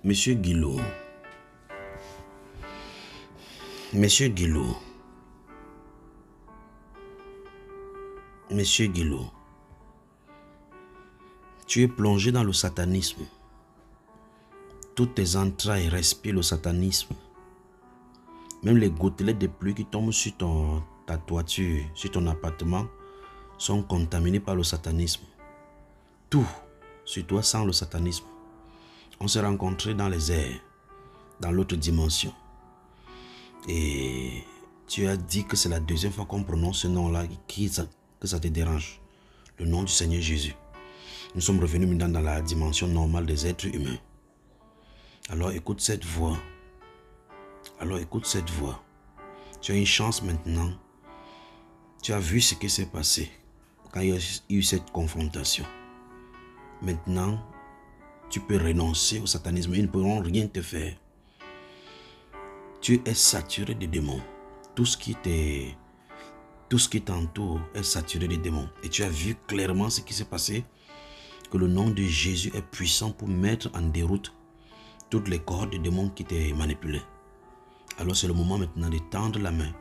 Monsieur Guillot, Monsieur Guillot, Monsieur Guillot, tu es plongé dans le satanisme. Toutes tes entrailles respirent le satanisme. Même les gouttelettes de pluie qui tombent sur ta toiture, sur ton appartement, sont contaminées par le satanisme. Tout sur toi sent le satanisme. On s'est rencontrés dans les airs, dans l'autre dimension. Et tu as dit que c'est la deuxième fois qu'on prononce ce nom-là, que ça te dérange. Le nom du Seigneur Jésus. Nous sommes revenus maintenant dans la dimension normale des êtres humains. Alors écoute cette voix. Alors écoute cette voix. Tu as une chance maintenant. Tu as vu ce qui s'est passé quand il y a eu cette confrontation. Maintenant, tu peux renoncer au satanisme. Ils ne pourront rien te faire. Tu es saturé de démons. Tout ce qui t'entoure est saturé de démons. Et tu as vu clairement ce qui s'est passé. Que le nom de Jésus est puissant pour mettre en déroute toutes les cordes de démons qui t'ont manipulé. Alors c'est le moment maintenant de tendre la main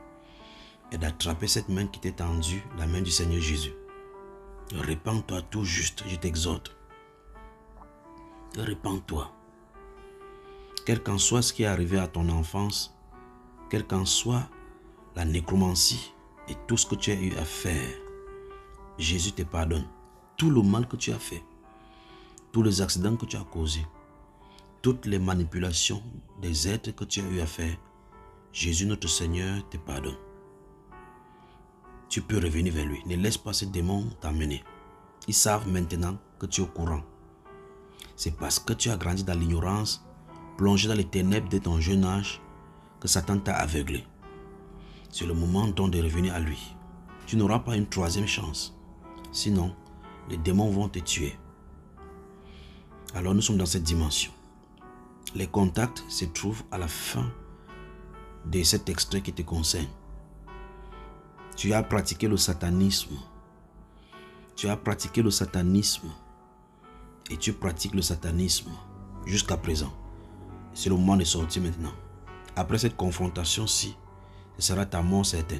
et d'attraper cette main qui t'est tendue, la main du Seigneur Jésus. Répands-toi tout juste, je t'exhorte. Répands-toi. Quel qu'en soit ce qui est arrivé à ton enfance, quelle qu'en soit la nécromancie et tout ce que tu as eu à faire, Jésus te pardonne. Tout le mal que tu as fait, tous les accidents que tu as causés, toutes les manipulations des êtres que tu as eu à faire, Jésus notre Seigneur te pardonne. Tu peux revenir vers lui. Ne laisse pas ces démons t'emmener. Ils savent maintenant que tu es au courant. C'est parce que tu as grandi dans l'ignorance, plongé dans les ténèbres de ton jeune âge, que Satan t'a aveuglé. C'est le moment donc de revenir à lui. Tu n'auras pas une troisième chance. Sinon, les démons vont te tuer. Alors nous sommes dans cette dimension. Les contacts se trouvent à la fin de cet extrait qui te concerne. Tu as pratiqué le satanisme. Tu as pratiqué le satanisme. Et tu pratiques le satanisme jusqu'à présent. C'est le moment de sortir maintenant. Après cette confrontation-ci, ce sera ta mort certaine.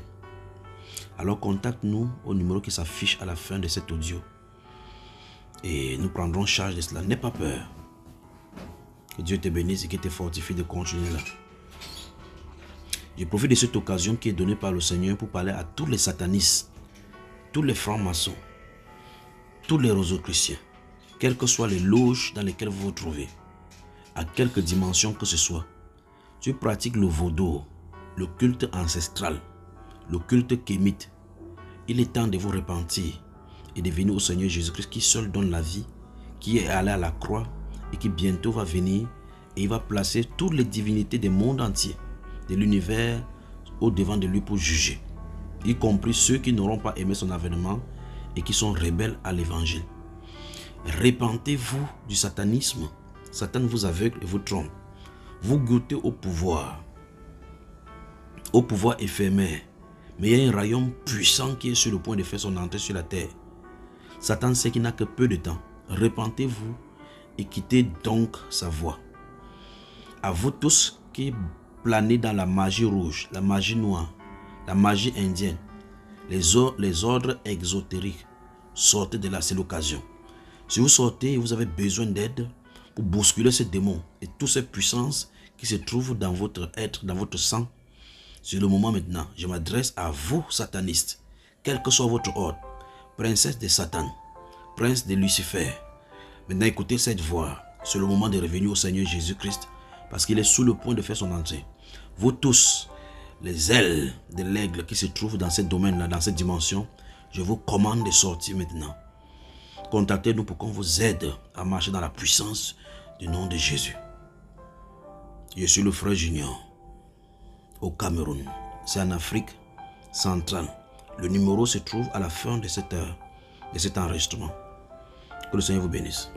Alors contacte-nous au numéro qui s'affiche à la fin de cet audio. Et nous prendrons charge de cela. N'aie pas peur. Que Dieu te bénisse et qu'il te fortifie de continuer là. Je profite de cette occasion qui est donnée par le Seigneur pour parler à tous les satanistes, tous les francs-maçons, tous les rosicruciens, quelles que soient les loges dans lesquelles vous vous trouvez, à quelque dimension que ce soit. Tu pratiques le vaudou, le culte ancestral, le culte kémite. Il est temps de vous repentir et de venir au Seigneur Jésus-Christ qui seul donne la vie, qui est allé à la croix et qui bientôt va venir et il va placer toutes les divinités du monde entier, de l'univers, au devant de lui pour juger, y compris ceux qui n'auront pas aimé son avènement et qui sont rebelles à l'évangile. Repentez-vous du satanisme. Satan vous aveugle et vous trompe. Vous goûtez au pouvoir éphémère, mais il y a un royaume puissant qui est sur le point de faire son entrée sur la terre. Satan sait qu'il n'a que peu de temps. Repentez-vous et quittez donc sa voie. À vous tous qui planez dans la magie rouge, la magie noire, la magie indienne, les ordres exotériques, sortez de là, c'est l'occasion. Si vous sortez et vous avez besoin d'aide pour bousculer ces démons et toutes ces puissances qui se trouvent dans votre être, dans votre sang, c'est le moment maintenant. Je m'adresse à vous, satanistes, quel que soit votre ordre, princesse de Satan, prince de Lucifer. Maintenant, écoutez cette voix. C'est le moment de revenir au Seigneur Jésus-Christ parce qu'il est sous le point de faire son entrée. Vous tous, les ailes de l'aigle qui se trouvent dans ce domaine-là, dans cette dimension, je vous commande de sortir maintenant. Contactez-nous pour qu'on vous aide à marcher dans la puissance du nom de Jésus. Je suis le frère Junior au Cameroun. C'est en Afrique centrale. Le numéro se trouve à la fin de cet enregistrement. Que le Seigneur vous bénisse.